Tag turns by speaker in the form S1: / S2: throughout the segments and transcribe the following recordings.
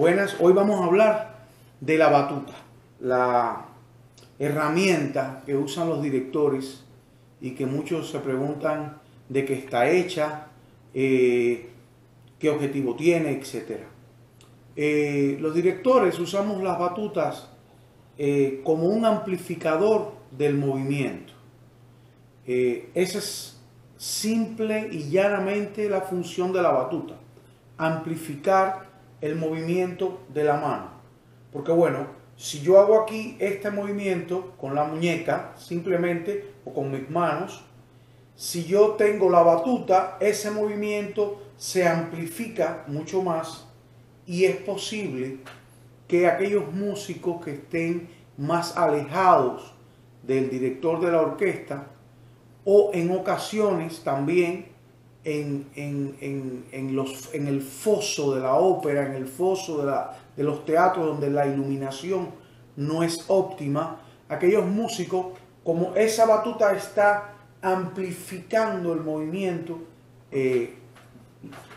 S1: Buenas, hoy vamos a hablar de la batuta, la herramienta que usan los directores y que muchos se preguntan de qué está hecha, qué objetivo tiene, etc. Los directores usamos las batutas como un amplificador del movimiento. Esa es simple y llanamente la función de la batuta, amplificar el movimiento de la mano. Porque bueno, si yo hago aquí este movimiento con la muñeca simplemente o con mis manos, si yo tengo la batuta, ese movimiento se amplifica mucho más y es posible que aquellos músicos que estén más alejados del director de la orquesta, o en ocasiones también en el foso de la ópera, en el foso de los teatros donde la iluminación no es óptima, aquellos músicos, como esa batuta está amplificando el movimiento,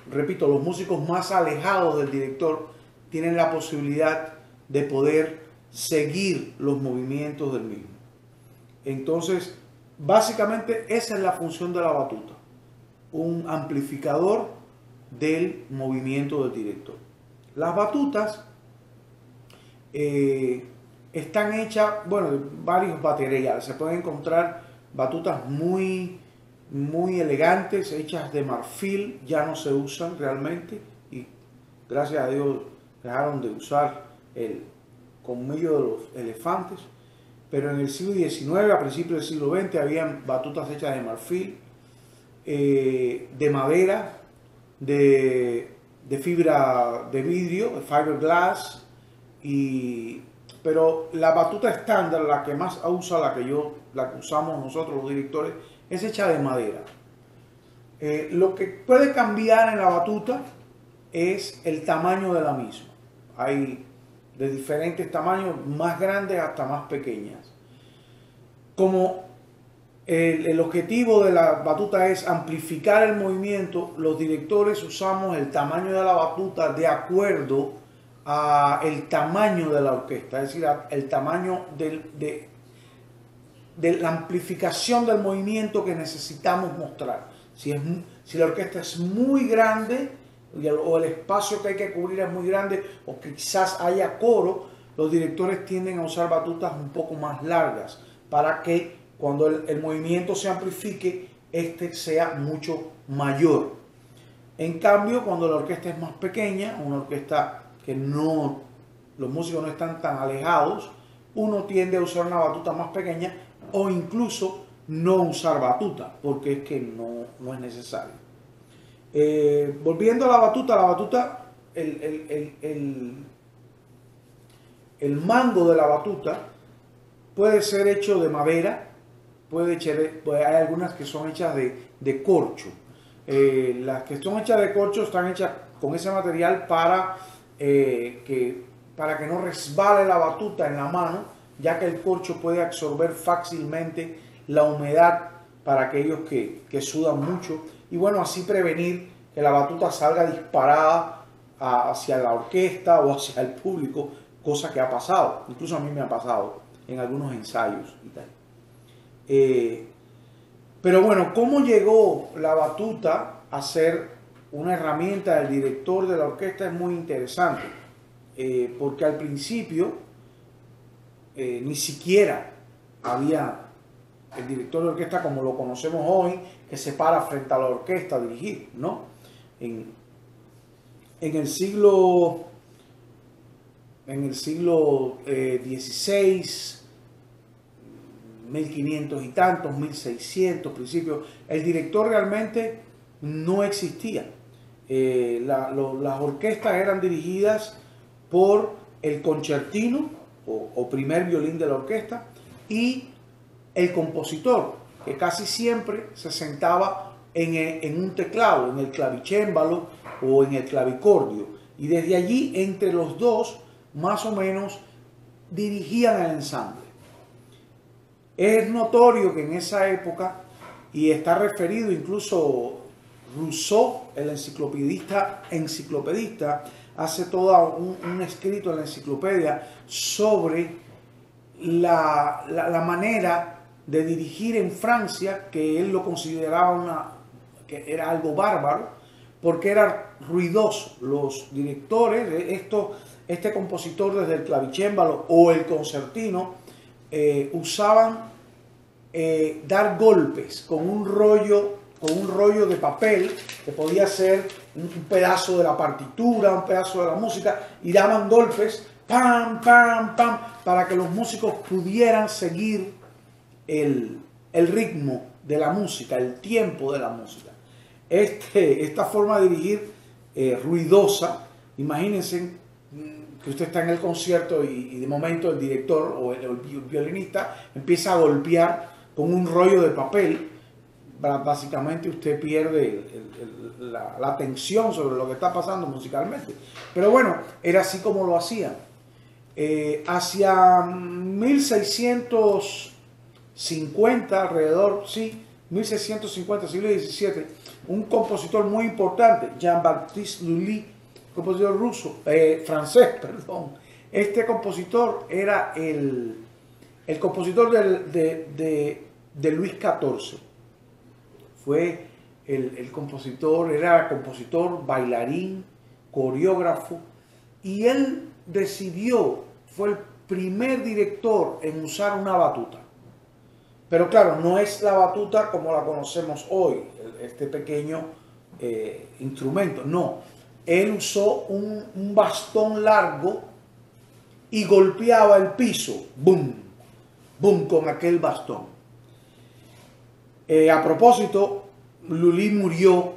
S1: repito, los músicos más alejados del director tienen la posibilidad de poder seguir los movimientos del mismo. Entonces, básicamente esa es la función de la batuta, un amplificador del movimiento del director. Las batutas están hechas, bueno, de varios materiales. Se pueden encontrar batutas muy elegantes, hechas de marfil, ya no se usan realmente y gracias a Dios dejaron de usar el colmillo de los elefantes. Pero en el siglo XIX, a principios del siglo XX, habían batutas hechas de marfil, de madera, de fibra de vidrio, de fiberglass, pero la batuta estándar, la que más usa, la que usamos nosotros los directores, es hecha de madera. Lo que puede cambiar en la batuta es el tamaño de la misma. Hay de diferentes tamaños, más grandes hasta más pequeñas. Como el objetivo de la batuta es amplificar el movimiento, los directores usamos el tamaño de la batuta de acuerdo al tamaño de la orquesta, es decir, el tamaño de la amplificación del movimiento que necesitamos mostrar. Si la orquesta es muy grande, o el espacio que hay que cubrir es muy grande, o quizás haya coro, los directores tienden a usar batutas un poco más largas para que cuando el movimiento se amplifique, este sea mucho mayor. En cambio, cuando la orquesta es más pequeña, una orquesta que los músicos no están tan alejados, uno tiende a usar una batuta más pequeña o incluso no usar batuta, porque es que no es necesario. Volviendo a la batuta, el mango de la batuta puede ser hecho de madera, hay algunas que son hechas de corcho. Las que son hechas de corcho están hechas con ese material para que no resbale la batuta en la mano, ya que el corcho puede absorber fácilmente la humedad para aquellos que sudan mucho. Y bueno, así prevenir que la batuta salga disparada hacia la orquesta o hacia el público, cosa que ha pasado. Incluso a mí me ha pasado en algunos ensayos y tal. Pero bueno, ¿cómo llegó la batuta a ser una herramienta del director de la orquesta? Es muy interesante, porque al principio ni siquiera había el director de orquesta como lo conocemos hoy, que se para frente a la orquesta a dirigir, ¿no? En el siglo XVI, 1500 y tantos, 1600, principios, el director realmente no existía. Las orquestas eran dirigidas por el concertino o primer violín de la orquesta y el compositor, que casi siempre se sentaba en un teclado, en el clavicémbalo o en el clavicordio, y desde allí entre los dos más o menos dirigían el ensamble. Es notorio que en esa época, y está referido incluso Rousseau, el enciclopedista, hace todo un escrito en la enciclopedia sobre la manera de dirigir en Francia, que él lo consideraba que era algo bárbaro, porque era ruidoso. Los directores, este compositor desde el clavicémbalo o el concertino, usaban dar golpes con un rollo de papel, que podía ser un pedazo de la partitura, un pedazo de la música, y daban golpes, pam, pam, pam, para que los músicos pudieran seguir el ritmo de la música, el tiempo de la música. Esta forma de dirigir ruidosa, imagínense que usted está en el concierto y de momento el director o el violinista empieza a golpear con un rollo de papel. Básicamente usted pierde la atención sobre lo que está pasando musicalmente. Pero bueno, era así como lo hacían. Hacia 1650, alrededor, sí, 1650, siglo XVII, un compositor muy importante, Jean-Baptiste Lully, compositor francés, perdón. Este compositor era el compositor de Luis XIV. Fue el compositor, era compositor, bailarín, coreógrafo, y él fue el primer director en usar una batuta. Pero claro, no es la batuta como la conocemos hoy, este pequeño instrumento, no. Él usó un bastón largo y golpeaba el piso, boom, boom, con aquel bastón. A propósito, Lully murió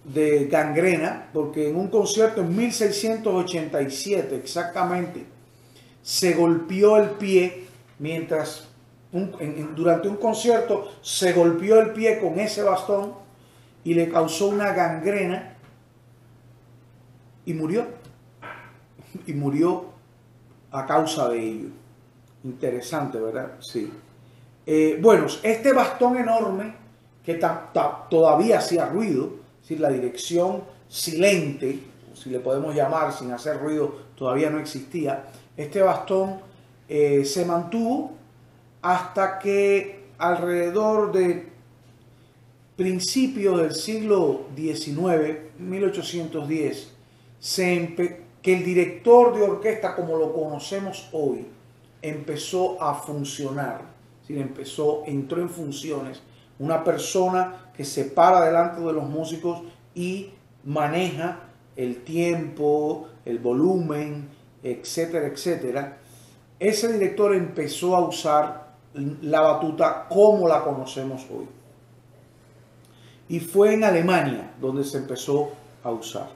S1: de gangrena porque en un concierto en 1687 exactamente se golpeó el pie durante un concierto se golpeó el pie con ese bastón y le causó una gangrena y murió a causa de ello. Interesante, ¿verdad? Sí. Bueno, este bastón enorme que todavía hacía ruido, si la dirección silente, si le podemos llamar, sin hacer ruido, todavía no existía. Este bastón se mantuvo hasta que alrededor de principios del siglo XIX, 1810, que el director de orquesta, como lo conocemos hoy, empezó a funcionar. Entró en funciones. Una persona que se para delante de los músicos y maneja el tiempo, el volumen, etcétera, etcétera. Ese director empezó a usar la batuta como la conocemos hoy. Y fue en Alemania donde se empezó a usar.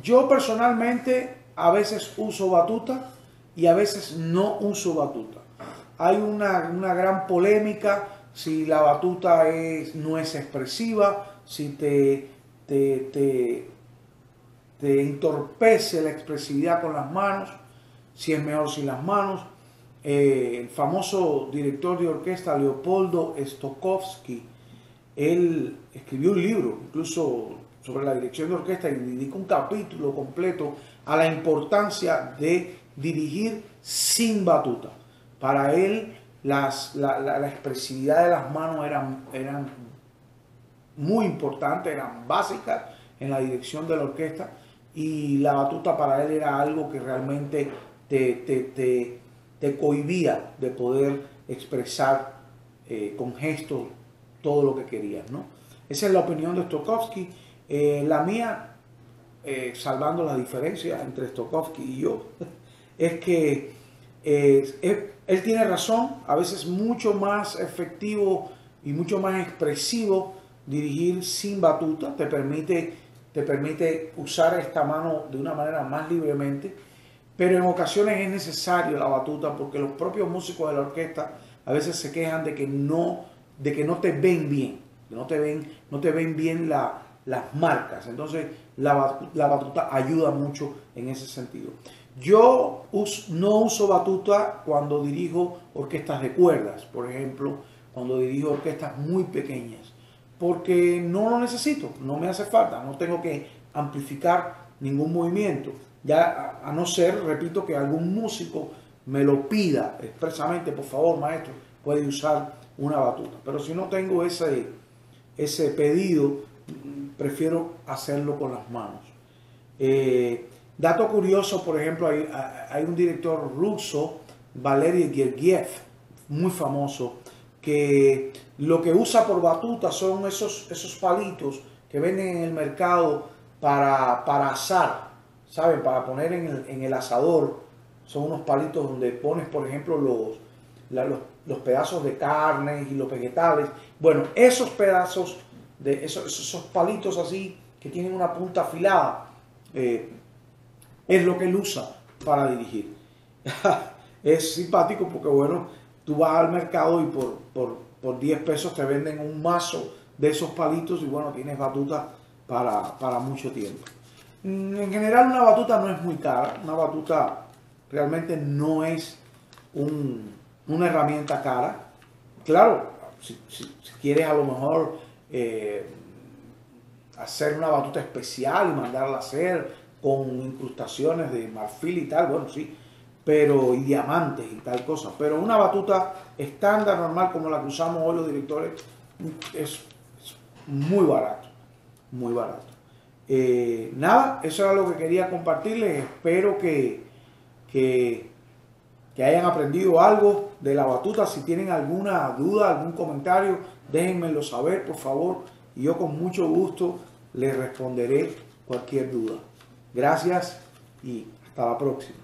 S1: Yo personalmente a veces uso batuta y a veces no uso batuta. Hay una gran polémica si la batuta no es expresiva, si te entorpece la expresividad con las manos, si es mejor sin las manos. El famoso director de orquesta Leopoldo Stokowski, él escribió un libro incluso sobre la dirección de orquesta y dedica un capítulo completo a la importancia de dirigir sin batuta. Para él la expresividad de las manos eran muy importantes, eran básicas en la dirección de la orquesta, y la batuta para él era algo que realmente te cohibía de poder expresar con gestos todo lo que querías, ¿no? Esa es la opinión de Stokowski. La mía, salvando las diferencias entre Stokowski y yo, es que él tiene razón. A veces mucho más efectivo y mucho más expresivo dirigir sin batuta. Te permite usar esta mano de una manera más libremente, pero en ocasiones es necesario la batuta porque los propios músicos de la orquesta a veces se quejan de que no te ven bien, que no te ven bien las marcas. Entonces la batuta ayuda mucho en ese sentido. Yo no uso batuta cuando dirijo orquestas de cuerdas, por ejemplo, cuando dirijo orquestas muy pequeñas, porque no lo necesito, no me hace falta, no tengo que amplificar ningún movimiento. Ya a no ser, repito, que algún músico me lo pida expresamente, por favor, maestro, puede usar una batuta. Pero si no tengo ese pedido, prefiero hacerlo con las manos. Dato curioso, por ejemplo, hay un director ruso, Valery Gergiev, muy famoso, que lo que usa por batuta son esos palitos que venden en el mercado para asar, ¿saben? Para poner en el asador. Son unos palitos donde pones, por ejemplo, los pedazos de carne y los vegetales. Bueno, esos pedazos, esos palitos así que tienen una punta afilada, es lo que él usa para dirigir. Es simpático porque, bueno, tú vas al mercado y por 10 pesos te venden un mazo de esos palitos y, bueno, tienes batuta para mucho tiempo. En general, una batuta no es muy cara. Una batuta realmente no es una herramienta cara. Claro, si quieres a lo mejor hacer una batuta especial y mandarla a hacer con incrustaciones de marfil y tal, bueno, sí, y diamantes y tal cosa. Pero una batuta estándar, normal, como la que usamos hoy los directores, es muy barato, muy barato. Nada, eso era lo que quería compartirles. Espero que hayan aprendido algo de la batuta. Si tienen alguna duda, algún comentario, déjenmelo saber, por favor, y yo con mucho gusto les responderé cualquier duda. Gracias y hasta la próxima.